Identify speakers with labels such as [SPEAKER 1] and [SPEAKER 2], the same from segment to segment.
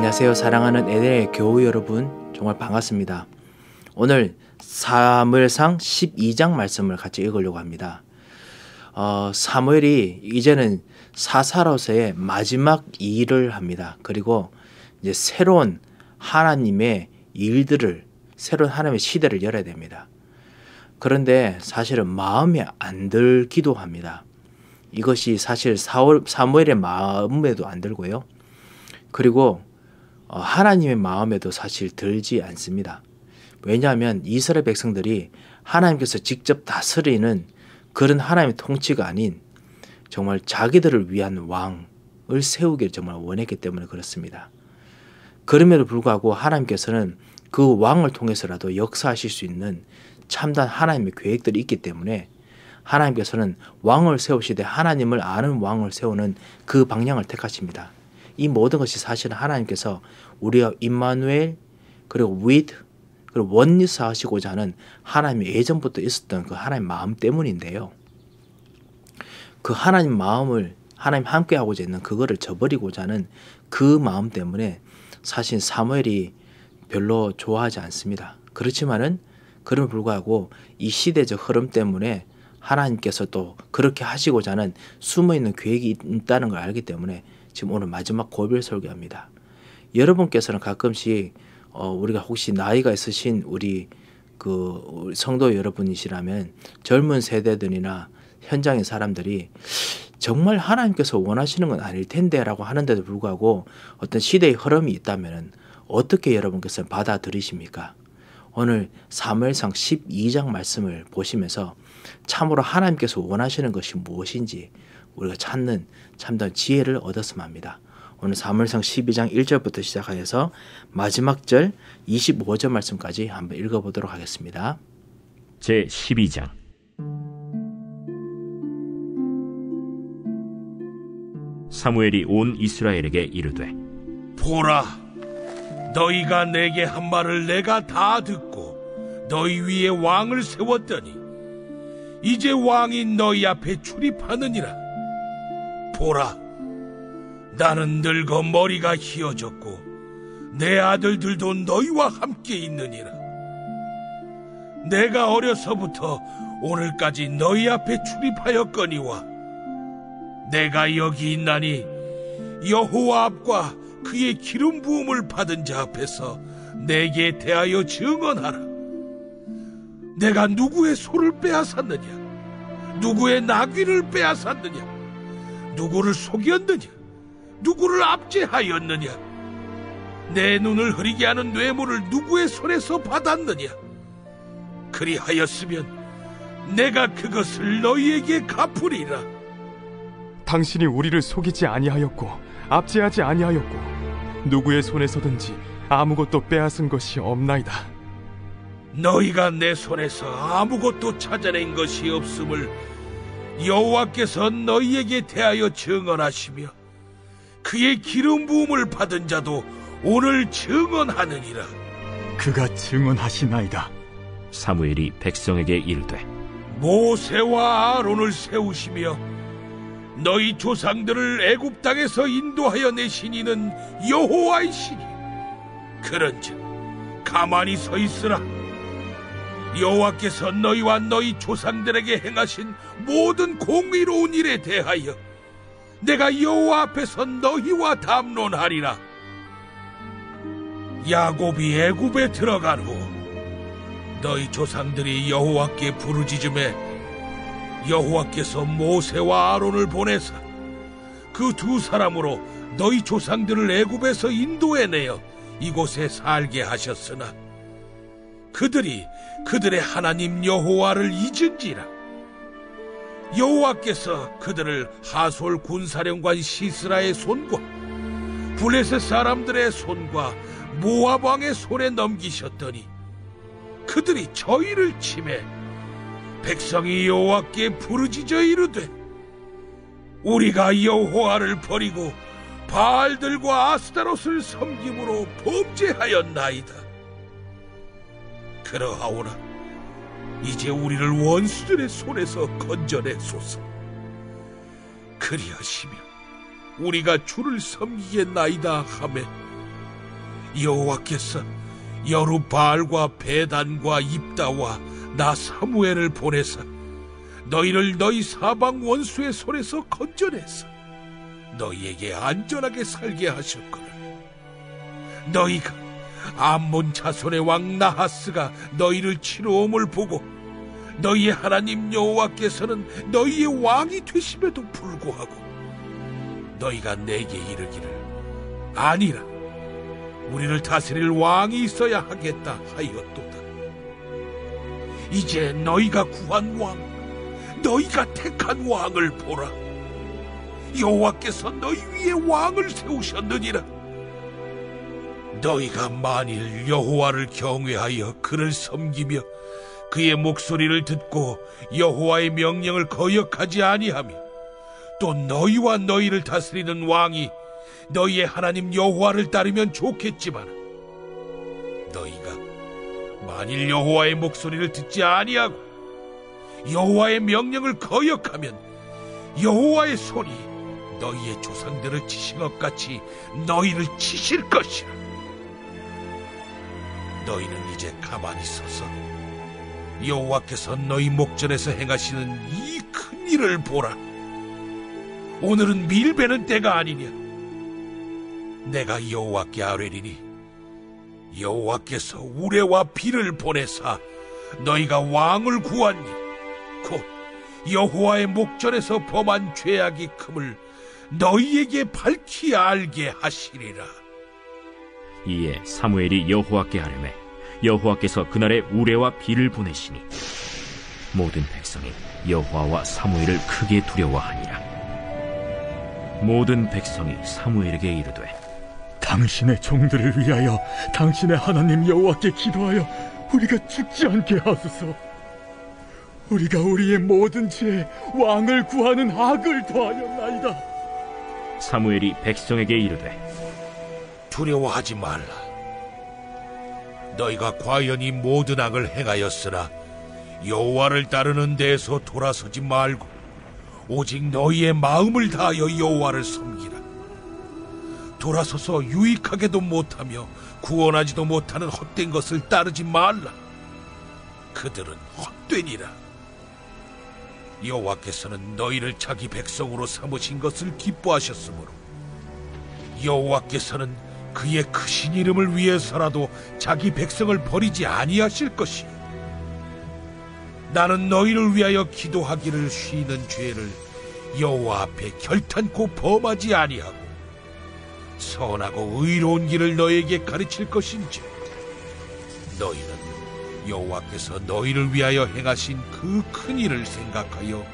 [SPEAKER 1] 안녕하세요. 사랑하는 에덴의 교우 여러분, 정말 반갑습니다. 오늘 사무엘상 12장 말씀을 같이 읽으려고 합니다. 사무엘이 이제는 사사로서의 마지막 일을 합니다. 그리고 이제 새로운 하나님의 일들을, 새로운 하나님의 시대를 열어야 됩니다. 그런데 사실은 마음에 안 들기도 합니다. 이것이 사실 사무엘의 마음에도 안 들고요. 그리고 하나님의 마음에도 사실 들지 않습니다. 왜냐하면 이스라엘 백성들이 하나님께서 직접 다스리는 그런 하나님의 통치가 아닌 정말 자기들을 위한 왕을 세우기를 정말 원했기 때문에 그렇습니다. 그럼에도 불구하고 하나님께서는 그 왕을 통해서라도 역사하실 수 있는 참된 하나님의 계획들이 있기 때문에 하나님께서는 왕을 세우시되 하나님을 아는 왕을 세우는 그 방향을 택하십니다. 이 모든 것이 사실은 하나님께서 우리가 임마누엘 그리고 with 그리고 원리스 하시고자 하는 하나님의 예전부터 있었던 그 하나님 마음 때문인데요. 그 하나님 마음을 하나님 함께 하고자 있는 그거를 저버리고자 하는 그 마음 때문에 사실 사무엘이 별로 좋아하지 않습니다. 그렇지만은 그럼에도 불구하고 이 시대적 흐름 때문에 하나님께서 또 그렇게 하시고자 하는 숨어있는 계획이 있다는 걸 알기 때문에 지금 오늘 마지막 고별 설교합니다. 여러분께서는 가끔씩 우리가 혹시 나이가 있으신 우리 그 성도 여러분이시라면 젊은 세대들이나 현장의 사람들이 정말 하나님께서 원하시는 건 아닐 텐데 라고 하는데도 불구하고 어떤 시대의 흐름이 있다면 어떻게 여러분께서는 받아들이십니까? 오늘 사무엘상 12장 말씀을 보시면서 참으로 하나님께서 원하시는 것이 무엇인지 우리가 찾는 참된 지혜를 얻었으면 합니다. 오늘 사무엘상 12장 1절부터 시작하여서 마지막 절 25절 말씀까지 한번 읽어보도록 하겠습니다.
[SPEAKER 2] 제 12장. 사무엘이 온 이스라엘에게 이르되,
[SPEAKER 3] 보라, 너희가 내게 한 말을 내가 다 듣고 너희 위에 왕을 세웠더니 이제 왕이 너희 앞에 출입하느니라. 보라, 나는 늙어 머리가 희어졌고 내 아들들도 너희와 함께 있느니라. 내가 어려서부터 오늘까지 너희 앞에 출입하였거니와 내가 여기 있나니 여호와 앞과 그의 기름 부음을 받은 자 앞에서 내게 대하여 증언하라. 내가 누구의 소를 빼앗았느냐? 누구의 나귀를 빼앗았느냐? 누구를 속였느냐? 누구를 압제하였느냐? 내 눈을 흐리게 하는 뇌물을 누구의 손에서 받았느냐? 그리하였으면 내가 그것을 너희에게 갚으리라.
[SPEAKER 4] 당신이 우리를 속이지 아니하였고 압제하지 아니하였고 누구의 손에서든지 아무것도 빼앗은 것이 없나이다.
[SPEAKER 3] 너희가 내 손에서 아무것도 찾아낸 것이 없음을 여호와께서 너희에게 대하여 증언하시며 그의 기름 부음을 받은 자도 오늘 증언하느니라.
[SPEAKER 5] 그가 증언하시나이다.
[SPEAKER 2] 사무엘이 백성에게 이르되,
[SPEAKER 3] 모세와 아론을 세우시며 너희 조상들을 애굽 땅에서 인도하여 내신 이는 여호와이시니 그런즉 가만히 서 있으라. 여호와께서 너희와 너희 조상들에게 행하신 모든 공의로운 일에 대하여 내가 여호와 앞에서 너희와 담론하리라. 야곱이 애굽에 들어간 후 너희 조상들이 여호와께 부르짖음에 여호와께서 모세와 아론을 보내사 그 두 사람으로 너희 조상들을 애굽에서 인도해내어 이곳에 살게 하셨으나 그들이 그들의 하나님 여호와를 잊은지라. 여호와께서 그들을 하솔 군사령관 시스라의 손과 블레셋 사람들의 손과 모압 왕의 손에 넘기셨더니 그들이 저희를 치매 백성이 여호와께 부르짖어 이르되 우리가 여호와를 버리고 바알들과 아스타롯을 섬김으로 범죄하였나이다. 그러하오나 이제 우리를 원수들의 손에서 건져내소서. 그리하시면 우리가 주를 섬기겠나이다 하매 여호와께서 여룻바알과 베단과 입다와 나 사무엘을 보내사 너희를 너희 사방 원수의 손에서 건져내서 너희에게 안전하게 살게 하셨거늘. 너희가 암몬 자손의 왕 나하스가 너희를 치러옴을 보고 너희의 하나님 여호와께서는 너희의 왕이 되심에도 불구하고 너희가 내게 이르기를 아니라 우리를 다스릴 왕이 있어야 하겠다 하였도다. 이제 너희가 구한 왕, 너희가 택한 왕을 보라. 여호와께서 너희 위에 왕을 세우셨느니라. 너희가 만일 여호와를 경외하여 그를 섬기며 그의 목소리를 듣고 여호와의 명령을 거역하지 아니하며 또 너희와 너희를 다스리는 왕이 너희의 하나님 여호와를 따르면 좋겠지만 너희가 만일 여호와의 목소리를 듣지 아니하고 여호와의 명령을 거역하면 여호와의 손이 너희의 조상들을 치신 것 같이 너희를 치실 것이라. 너희는 이제 가만히 서서 여호와께서 너희 목전에서 행하시는 이 큰 일을 보라. 오늘은 밀베는 때가 아니냐. 내가 여호와께 아뢰리니 여호와께서 우레와 비를 보내사 너희가 왕을 구하니 곧 여호와의 목전에서 범한 죄악이 큼을 너희에게 밝히 알게 하시리라.
[SPEAKER 2] 이에 사무엘이 여호와께 아뢰매 여호와께서 그날에 우레와 비를 보내시니 모든 백성이 여호와와 사무엘을 크게 두려워하니라. 모든 백성이 사무엘에게 이르되
[SPEAKER 5] 당신의 종들을 위하여 당신의 하나님 여호와께 기도하여 우리가 죽지 않게 하소서. 우리가 우리의 모든 죄에 왕을 구하는 악을 더하였나이다.
[SPEAKER 2] 사무엘이 백성에게 이르되
[SPEAKER 3] 두려워하지 말라. 너희가 과연 이 모든 악을 행하였으나 여호와를 따르는 데에서 돌아서지 말고 오직 너희의 마음을 다하여 여호와를 섬기라. 돌아서서 유익하게도 못하며 구원하지도 못하는 헛된 것을 따르지 말라. 그들은 헛되니라. 여호와께서는 너희를 자기 백성으로 삼으신 것을 기뻐하셨으므로 여호와께서는 그의 크신 이름을 위해서라도 자기 백성을 버리지 아니하실 것이요. 나는 너희를 위하여 기도하기를 쉬는 죄를 여호와 앞에 결탄코 범하지 아니하고 선하고 의로운 길을 너희에게 가르칠 것인지 너희는 여호와께서 너희를 위하여 행하신 그 큰 일을 생각하여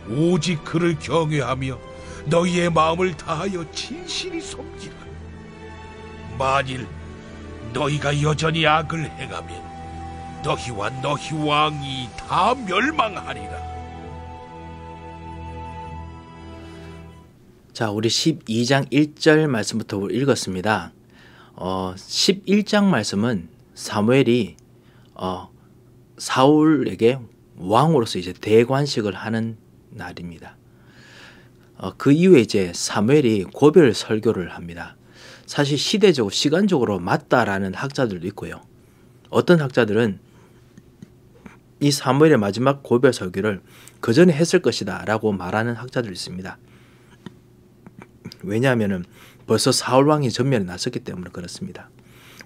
[SPEAKER 3] 오직 그를 경외하며 너희의 마음을 다하여 진실히 섬기라. 만일 너희가 여전히 악을 행하면 너희와 너희 왕이 다 멸망하리라.
[SPEAKER 1] 자, 우리 12장 1절 말씀부터 읽었습니다. 11장 말씀은 사무엘이 사울에게 왕으로서 이제 대관식을 하는 날입니다. 그 이후에 이제 사무엘이 고별 설교를 합니다. 사실 시대적으로 시간적으로 맞다라는 학자들도 있고요. 어떤 학자들은 이 사무엘의 마지막 고별 설교를 그 전에 했을 것이다 라고 말하는 학자들이 있습니다. 왜냐하면 벌써 사울 왕이 전면에 나섰기 때문에 그렇습니다.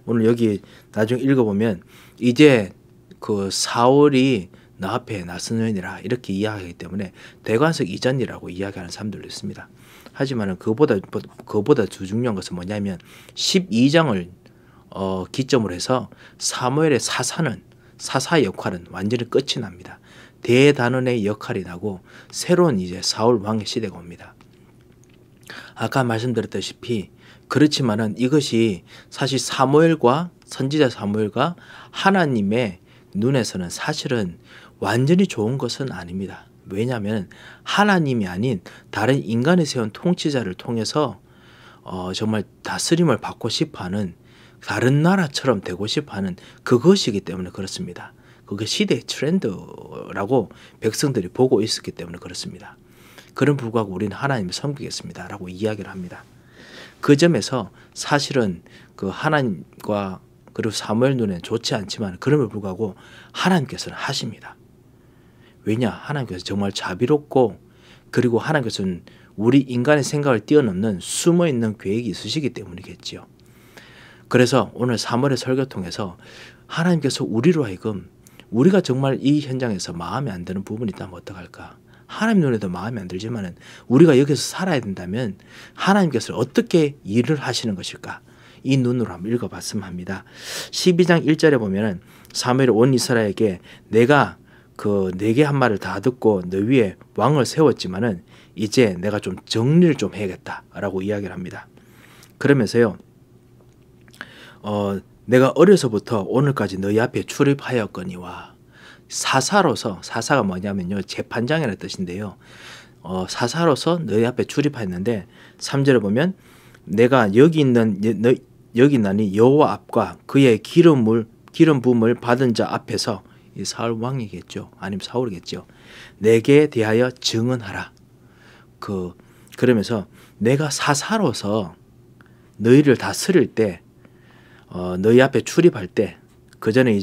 [SPEAKER 1] 오늘 여기 나중에 읽어보면 이제 그 사울이 너 앞에 나서느니라 이렇게 이야기하기 때문에 대관석 이전이라고 이야기하는 사람들도 있습니다. 하지만 그보다 더 중요한 것은 뭐냐면 12장을 기점으로 해서 사무엘의 사사의 역할은 완전히 끝이 납니다. 대단원의 역할이 나고 새로운 이제 사울 왕의 시대가 옵니다. 아까 말씀드렸다시피 그렇지만은 이것이 사실 사무엘과 선지자 사무엘과 하나님의 눈에서는 사실은 완전히 좋은 것은 아닙니다. 왜냐하면 하나님이 아닌 다른 인간이 세운 통치자를 통해서 정말 다스림을 받고 싶어하는 다른 나라처럼 되고 싶어하는 그것이기 때문에 그렇습니다. 그게 시대의 트렌드라고 백성들이 보고 있었기 때문에 그렇습니다. 그런 불구하고 우리는 하나님을 섬기겠습니다 라고 이야기를 합니다. 그 점에서 사실은 그 하나님과 그리고 사무엘 눈에는 좋지 않지만 그럼에도 불구하고 하나님께서는 하십니다. 왜냐? 하나님께서 정말 자비롭고 그리고 하나님께서는 우리 인간의 생각을 뛰어넘는 숨어있는 계획이 있으시기 때문이겠지요. 그래서 오늘 사무엘의 설교 통해서 하나님께서 우리로 하여금 우리가 정말 이 현장에서 마음에 안 드는 부분이 있다면 어떡할까? 하나님 눈에도 마음에 안 들지만 우리가 여기서 살아야 된다면 하나님께서 어떻게 일을 하시는 것일까? 이 눈으로 한번 읽어봤으면 합니다. 12장 1절에 보면은 사무엘이 온 이스라엘에게 내가 그 내게 한 말을 다 듣고 너 위에 왕을 세웠지만은 이제 내가 좀 정리를 좀 해야겠다라고 이야기를 합니다. 그러면서요, 내가 어려서부터 오늘까지 너희 앞에 출입하였거니와 사사로서, 사사가 뭐냐면요, 재판장이라는 뜻인데요. 사사로서 너희 앞에 출입하였는데 3절에 보면 내가 여기 있나니 여호와 앞과 그의 기름 부음을 받은 자 앞에서, 이 사울 왕이겠죠. 아니면 사울이겠죠. 내게 대하여 증언하라. 그러면서 내가 사사로서 너희를 다스릴 때, 너희 앞에 출입할 때, 그 전에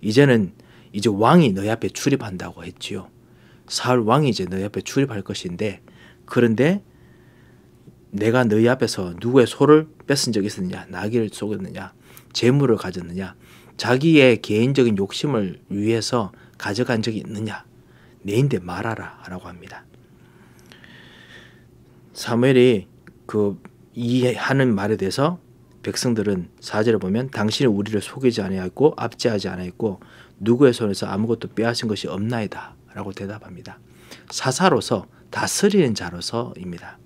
[SPEAKER 1] 이제는 왕이 너희 앞에 출입한다고 했지요. 사울 왕이 이제 너희 앞에 출입할 것인데, 그런데 내가 너희 앞에서 누구의 소를 뺏은 적이 있었느냐, 나귀를 속였느냐, 재물을 가졌느냐, 자기의 개인적인 욕심을 위해서 가져간 적이 있느냐, 내인데 말하라 라고 합니다. 사무엘이 이해하는 말에 대해서 백성들은 4절에 보면 당신이 우리를 속이지 아니하였고 압제하지 아니하였고 누구의 손에서 아무것도 빼앗은 것이 없나이다 라고 대답합니다. 사사로서, 다스리는 자로서입니다.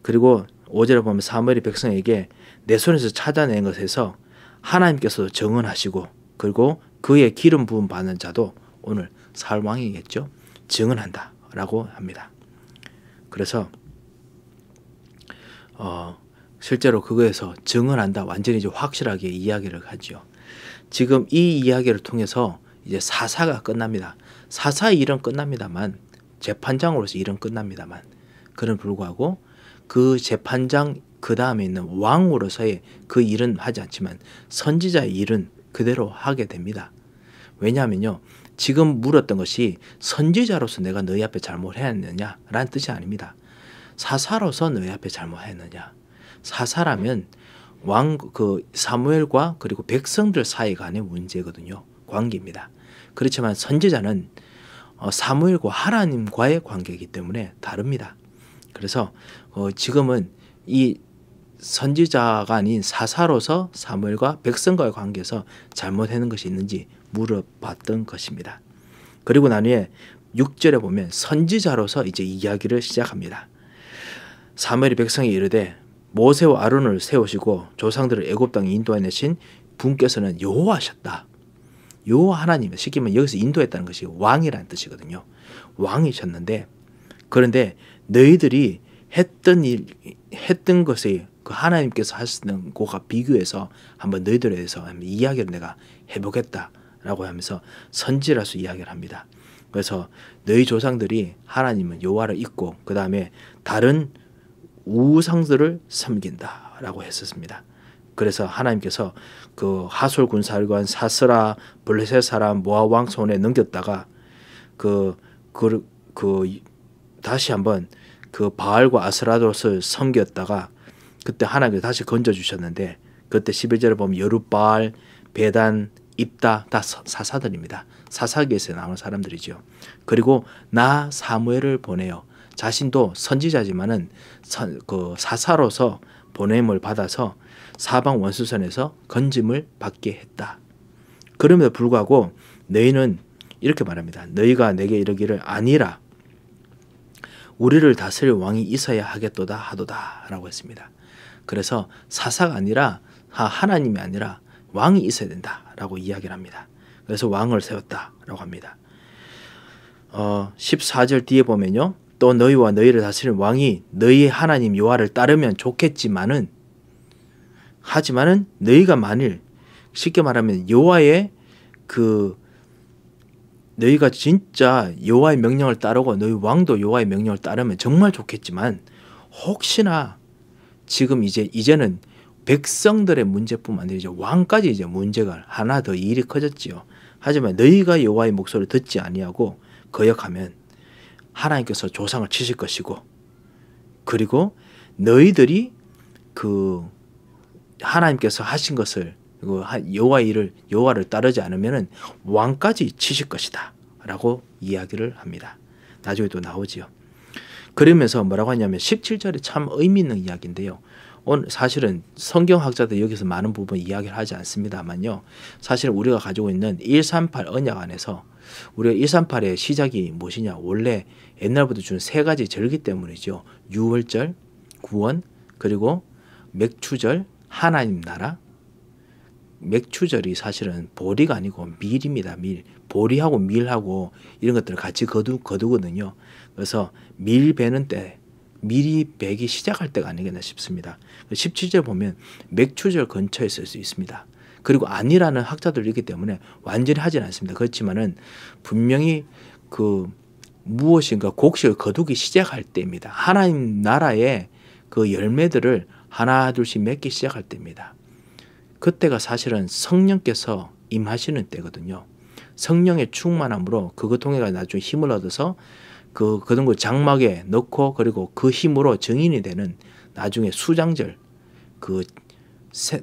[SPEAKER 1] 그리고 5절에 보면 사무엘이 백성에게 내 손에서 찾아낸 것에서 하나님께서도 증언하시고 그리고 그의 기름 부음 받는 자도, 오늘 사울 왕이겠죠, 증언한다 라고 합니다. 그래서 실제로 그거에서 증언한다, 완전히 이제 확실하게 이야기를 하죠. 지금 이 이야기를 통해서 이제 사사가 끝납니다. 사사의 일은 끝납니다만, 재판장으로서 일은 끝납니다만, 그런 불구하고 그 재판장 그 다음에 있는 왕으로서의 그 일은 하지 않지만 선지자의 일은 그대로 하게 됩니다. 왜냐하면요, 지금 물었던 것이 선지자로서 내가 너희 앞에 잘못했느냐 라는 뜻이 아닙니다. 사사로서 너희 앞에 잘못했느냐. 사사라면 사무엘과 그리고 백성들 사이 간의 문제거든요. 관계입니다. 그렇지만 선지자는 사무엘과 하나님과의 관계이기 때문에 다릅니다. 그래서 지금은 이 선지자가 아닌 사사로서 사무엘과 백성과의 관계에서 잘못하는 것이 있는지 물어봤던 것입니다. 그리고 나중에 6절에 보면 선지자로서 이제 이야기를 시작합니다. 사무엘이 백성에 이르되 모세와 아론을 세우시고 조상들을 애굽 땅에 인도해내신 분께서는 여호와셨다. 여호와 하나님, 쉽게 말하면 여기서 인도했다는 것이 왕이라는 뜻이거든요. 왕이셨는데, 그런데 너희들이 했던 것이 그 하나님께서 하시는 것과 비교해서 한번 너희들에 대해서 한번 이야기를 내가 해보겠다라고 하면서 선지라서 이야기를 합니다. 그래서 너희 조상들이 하나님은 여호와를 잊고 그 다음에 다른 우상들을 섬긴다라고 했었습니다. 그래서 하나님께서 그 하솔 군사관 사스라 블레셋 사람 모압 왕 손에 넘겼다가 다시 한번 그 바알과 아스라롯을 섬겼다가 그때 하나님께서 다시 건져주셨는데, 그때 11절에 보면 여룻바알, 베단, 입다 다 사사들입니다. 사사기에서 나오는 사람들이죠. 그리고 나 사무엘을 보내요. 자신도 선지자지만은 사사로서 보냄을 받아서 사방 원수선에서 건짐을 받게 했다. 그럼에도 불구하고 너희는 이렇게 말합니다. 너희가 내게 이르기를 아니라 우리를 다스릴 왕이 있어야 하겠도다 하도다 라고 했습니다. 그래서 사사가 아니라 하나님이 아니라 왕이 있어야 된다라고 이야기를 합니다. 그래서 왕을 세웠다라고 합니다. 14절 뒤에 보면요, 또 너희와 너희를 다스리는 왕이 너희의 하나님 여호와를 따르면 좋겠지만은, 하지만은 너희가 만일, 쉽게 말하면 여호와의 너희가 진짜 여호와의 명령을 따르고 너희 왕도 여호와의 명령을 따르면 정말 좋겠지만, 혹시나 지금 이제는 백성들의 문제뿐만 아니라 이제 왕까지 이제 문제가 하나 더 일이 커졌지요. 하지만 너희가 여호와의 목소리를 듣지 아니하고 거역하면 하나님께서 조상을 치실 것이고, 그리고 너희들이 그 하나님께서 하신 것을 여호와를 따르지 않으면은 왕까지 치실 것이다라고 이야기를 합니다. 나중에 또 나오지요. 그러면서 뭐라고 하냐면 17절에 참 의미 있는 이야기인데요. 오늘 사실은 성경학자들 여기서 많은 부분 이야기를 하지 않습니다만요. 사실 우리가 가지고 있는 138 언약 안에서 우리가 138의 시작이 무엇이냐? 원래 옛날부터 준 세 가지 절기 때문이죠. 유월절, 구원, 그리고 맥추절, 하나님 나라. 맥추절이 사실은 보리가 아니고 밀입니다. 밀. 보리하고 밀하고 이런 것들을 같이 거두거든요. 그래서 밀 베는 때 밀이 베기 시작할 때가 아니겠나 싶습니다. 17절 보면 맥추절 근처에 있을 수 있습니다. 그리고 아니라는 학자들이 있기 때문에 완전히 하지는 않습니다. 그렇지만은 분명히 그 무엇인가 곡식을 거두기 시작할 때입니다. 하나님 나라의 그 열매들을 하나 둘씩 맺기 시작할 때입니다. 그때가 사실은 성령께서 임하시는 때거든요. 성령의 충만함으로 그것 통해 나중에 힘을 얻어서 거둔 걸 장막에 넣고, 그리고 그 힘으로 증인이 되는, 나중에 수장절, 그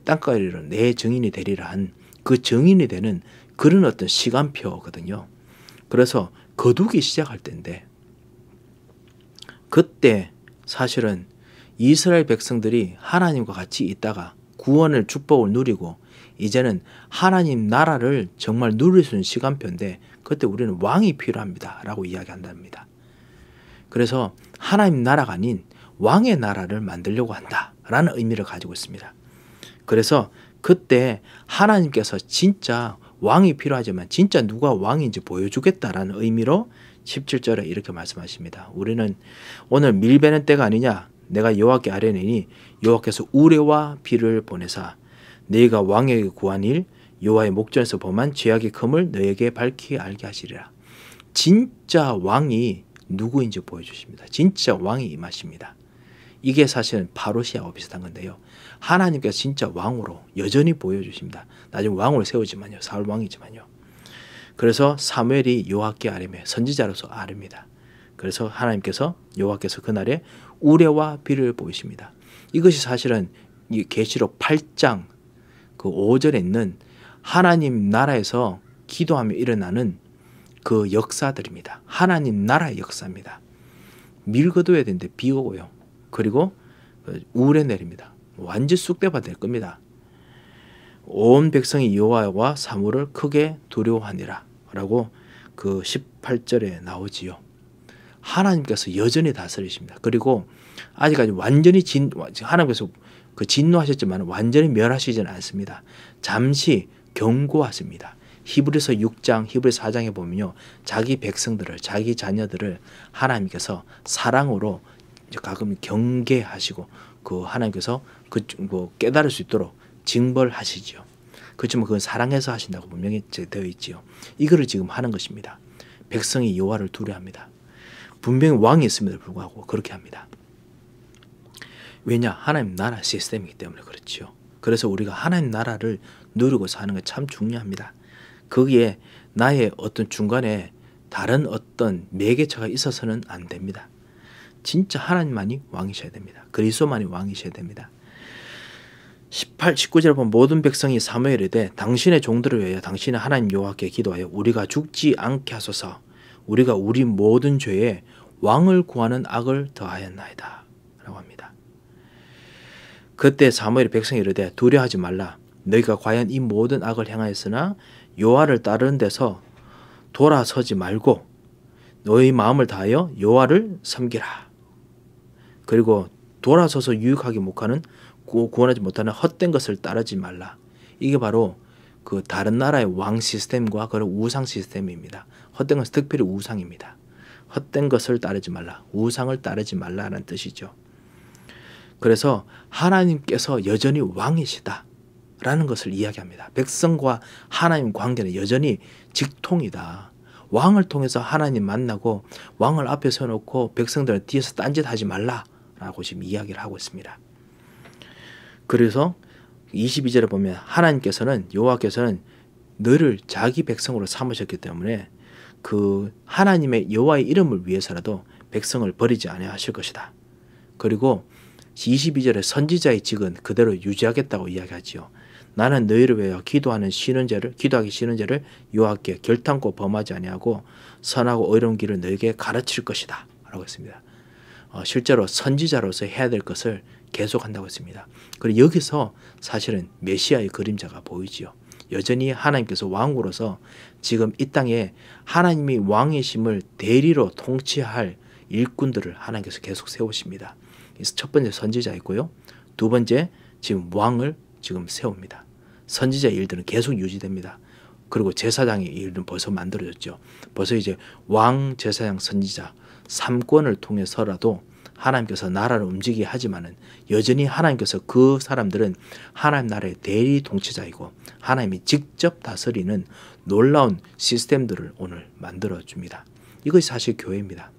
[SPEAKER 1] 땅가리로 내 증인이 되리라 한 그 증인이 되는 그런 어떤 시간표거든요. 그래서 거두기 시작할 때인데, 그때 사실은 이스라엘 백성들이 하나님과 같이 있다가 구원을 축복을 누리고 이제는 하나님 나라를 정말 누릴 수 있는 시간표인데, 그때 우리는 왕이 필요합니다 라고 이야기한답니다. 그래서 하나님 나라가 아닌 왕의 나라를 만들려고 한다라는 의미를 가지고 있습니다. 그래서 그때 하나님께서 진짜 왕이 필요하지만 진짜 누가 왕인지 보여주겠다라는 의미로 17절에 이렇게 말씀하십니다. 우리는 오늘 밀베는 때가 아니냐? 내가 여호와께 아뢰니니 여호와께서 우레와 비를 보내사 너희가 왕에게 구한 일 여호와의 목전에서 범한 죄악의 컴을 너희에게 밝히 알게 하시리라. 진짜 왕이 누구인지 보여주십니다. 진짜 왕이 임하십니다. 이게 사실은 파루시아와 비슷한 건데요. 하나님께서 진짜 왕으로 여전히 보여주십니다. 나중에 왕을 세우지만요. 사울 왕이지만요. 그래서 사무엘이 여호와께 아뢰매 선지자로서 아뢰입니다. 그래서 하나님께서 여호와께서 그날에 우레와 비를 보이십니다. 이것이 사실은 이 계시록 8장 그 5절에 있는 하나님 나라에서 기도하며 일어나는 그 역사들입니다. 하나님 나라의 역사입니다. 밀 거둬야 되는데 비 오고요. 그리고 우레 내립니다. 완전 쑥대밭 될 겁니다. 온 백성이 여호와와 사무를 크게 두려워하니라 라고 그 18절에 나오지요. 하나님께서 여전히 다스리십니다. 그리고 아직까지 완전히 하나님께서 그 진노하셨지만 완전히 멸하시지는 않습니다. 잠시 경고하십니다. 히브리서 6장, 히브리서 4장에 보면요, 자기 백성들을, 자기 자녀들을 하나님께서 사랑으로 가끔 경계하시고 그 하나님께서 깨달을 수 있도록 징벌하시지요. 그렇지만 그건 사랑해서 하신다고 분명히 되어 있지요. 이거를 지금 하는 것입니다. 백성이 여호와를 두려워합니다. 분명히 왕이 있음에도 불구하고 그렇게 합니다. 왜냐? 하나님 나라 시스템이기 때문에 그렇지요. 그래서 우리가 하나님 나라를 누리고 사는 게 참 중요합니다. 거기에 나의 어떤 중간에 다른 어떤 매개체가 있어서는 안 됩니다. 진짜 하나님만이 왕이셔야 됩니다. 그리스도만이 왕이셔야 됩니다. 18, 19절에 보면 모든 백성이 사무엘에 대해 당신의 종들을 위하여 당신의 하나님 여호와께 기도하여 우리가 죽지 않게 하소서. 우리가 우리 모든 죄에 왕을 구하는 악을 더하였나이다 라고 합니다. 그때 사무엘이 백성이 이르되 두려워하지 말라. 너희가 과연 이 모든 악을 행하였으나 여호와를 따르는 데서 돌아서지 말고 너희 마음을 다하여 여호와를 섬기라. 그리고 돌아서서 유익하게 목하는 구원하지 못하는 헛된 것을 따르지 말라. 이게 바로 그 다른 나라의 왕 시스템과 그런 우상 시스템입니다. 헛된 것은 특별히 우상입니다. 헛된 것을 따르지 말라. 우상을 따르지 말라라는 뜻이죠. 그래서 하나님께서 여전히 왕이시다 라는 것을 이야기합니다. 백성과 하나님 관계는 여전히 직통이다. 왕을 통해서 하나님 만나고 왕을 앞에 세워놓고 백성들은 뒤에서 딴짓하지 말라라고 지금 이야기를 하고 있습니다. 그래서 22절에 보면 하나님께서는 여호와께서는 너를 자기 백성으로 삼으셨기 때문에 그 하나님의 여호와의 이름을 위해서라도 백성을 버리지 아니하실 것이다. 그리고 22절에 선지자의 직은 그대로 유지하겠다고 이야기하지요. 나는 너희를 위하여 기도하기 쉬는 죄를 여호와께 결탄코 범하지 아니하고 선하고 의로운 길을 너희에게 가르칠 것이다 라고 했습니다. 실제로 선지자로서 해야 될 것을 계속한다고 했습니다. 그리고 여기서 사실은 메시아의 그림자가 보이지요. 여전히 하나님께서 왕으로서 지금 이 땅에 하나님이 왕이심을 대리로 통치할 일꾼들을 하나님께서 계속 세우십니다. 그래서 첫 번째 선지자이고요. 두 번째 지금 왕을 지금 세웁니다. 선지자의 일들은 계속 유지됩니다. 그리고 제사장의 일은 벌써 만들어졌죠. 벌써 이제 왕, 제사장, 선지자 3권을 통해서라도 하나님께서 나라를 움직이게 하지만은 여전히 하나님께서 그 사람들은 하나님 나라의 대리 통치자이고 하나님이 직접 다스리는 놀라운 시스템들을 오늘 만들어 줍니다. 이것이 사실 교회입니다.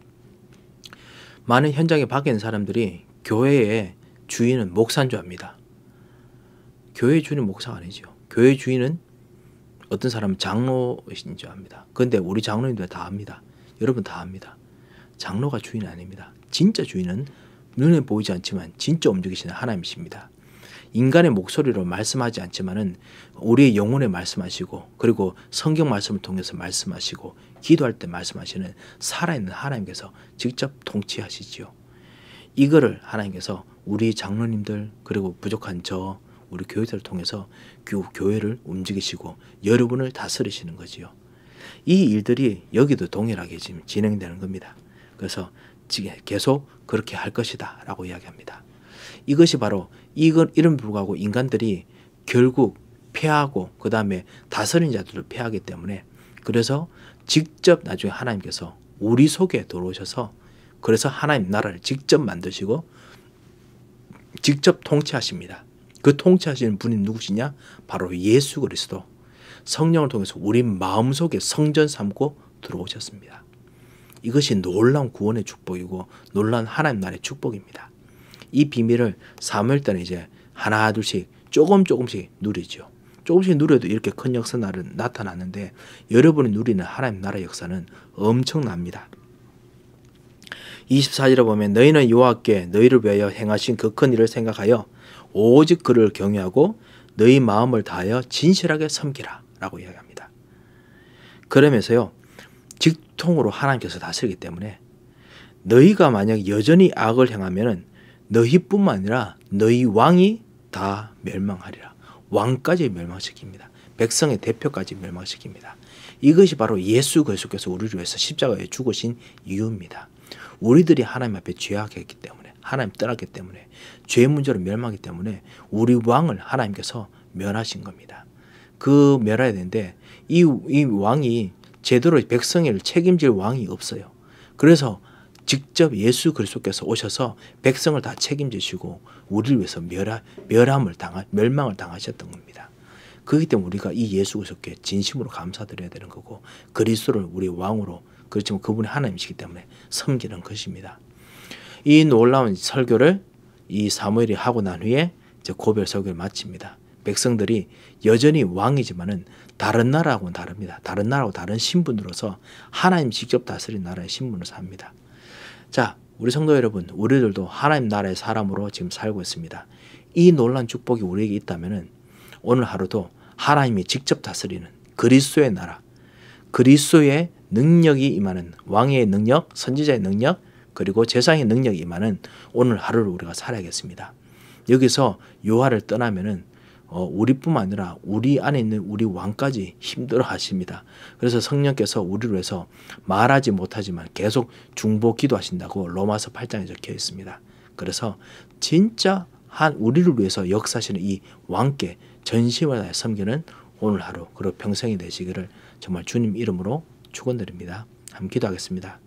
[SPEAKER 1] 많은 현장에 밖에 있는 사람들이 교회의 주인은 목사인 줄 압니다. 교회의 주인은 목사가 아니죠. 교회의 주인은 어떤 사람은 장로이신 줄 압니다. 그런데 우리 장로님들 다 압니다. 여러분 다 압니다. 장로가 주인은 아닙니다. 진짜 주인은 눈에 보이지 않지만 진짜 움직이시는 하나님이십니다. 인간의 목소리로 말씀하지 않지만은 우리의 영혼에 말씀하시고 그리고 성경 말씀을 통해서 말씀하시고 기도할 때 말씀하시는 살아있는 하나님께서 직접 통치하시지요. 이거를 하나님께서 우리 장로님들 그리고 부족한 우리 교회들을 통해서 교회를 움직이시고 여러분을 다스리시는 거지요. 이 일들이 여기도 동일하게 지금 진행되는 겁니다. 그래서 계속 그렇게 할 것이다 라고 이야기합니다. 이것이 바로 이런 불구하고 인간들이 결국 패하고 그 다음에 다스리는 자들을 패하기 때문에 그래서 직접 나중에 하나님께서 우리 속에 들어오셔서 그래서 하나님 나라를 직접 만드시고 직접 통치하십니다. 그 통치하시는 분이 누구시냐? 바로 예수 그리스도. 성령을 통해서 우리 마음속에 성전 삼고 들어오셨습니다. 이것이 놀라운 구원의 축복이고 놀라운 하나님 나라의 축복입니다. 이 비밀을 사무엘 때는 이제 하나 둘씩 조금씩 누리죠. 조금씩 누려도 이렇게 큰 역사는 나타나는데 여러분이 누리는 하나님 나라의 역사는 엄청납니다. 24절에 보면 너희는 여호와께 너희를 위하여 행하신 그 큰 일을 생각하여 오직 그를 경외하고 너희 마음을 다하여 진실하게 섬기라 라고 이야기합니다. 그러면서요 직통으로 하나님께서 다스리기 때문에 너희가 만약 여전히 악을 행하면 너희뿐만 아니라 너희 왕이 다 멸망하리라. 왕까지 멸망시킵니다. 백성의 대표까지 멸망시킵니다. 이것이 바로 예수 그리스도께서 우리를 위해서 십자가에 죽으신 이유입니다. 우리들이 하나님 앞에 죄악했기 때문에 하나님 떠났기 때문에 죄 문제로 멸망하기 때문에 우리 왕을 하나님께서 멸하신 겁니다. 그 멸해야 되는데 이 왕이 제대로 백성을 책임질 왕이 없어요. 그래서 직접 예수 그리스도께서 오셔서 백성을 다 책임지시고 우리를 위해서 멸망을 당하셨던 겁니다. 그렇기 때문에 우리가 이 예수 그리스도께 진심으로 감사드려야 되는 거고 그리스도를 우리 왕으로 그렇지만 그분이 하나님이시기 때문에 섬기는 것입니다. 이 놀라운 설교를 이 사무엘이 하고 난 후에 이제 고별 설교를 마칩니다. 백성들이 여전히 왕이지만은 다른 나라하고는 다릅니다. 다른 나라하고 다른 신분으로서 하나님 직접 다스린 나라의 신분을 삽니다. 자, 우리 성도 여러분, 우리들도 하나님 나라의 사람으로 지금 살고 있습니다. 이 놀라운 축복이 우리에게 있다면은 오늘 하루도 하나님이 직접 다스리는 그리스도의 나라, 그리스도의 능력이 임하는 왕의 능력, 선지자의 능력, 그리고 제사장의 능력이 임하는 오늘 하루를 우리가 살아야겠습니다. 여기서 요한을 떠나면은 우리뿐만 아니라 우리 안에 있는 우리 왕까지 힘들어 하십니다. 그래서 성령께서 우리를 위해서 말하지 못하지만 계속 중보 기도하신다고 로마서 8장에 적혀 있습니다. 그래서 진짜 우리를 위해서 역사하시는 이 왕께 전심을 다해 섬기는 오늘 하루 그리고 평생이 되시기를 정말 주님 이름으로 축원드립니다. 함께 기도하겠습니다.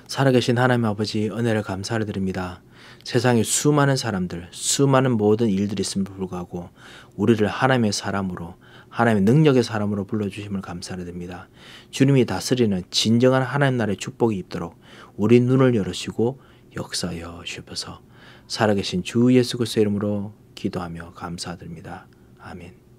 [SPEAKER 1] 살아계신 하나님 아버지 은혜를 감사를 드립니다. 세상에 수많은 사람들, 수많은 모든 일들이 있음에도 불구하고 우리를 하나님의 사람으로 하나님의 능력의 사람으로 불러주심을 감사를 드립니다. 주님이 다스리는 진정한 하나님 나라의 축복이 있도록 우리 눈을 열으시고 역사하여 주셔서 살아계신 주 예수 그리스도의 이름으로 기도하며 감사드립니다. 아멘.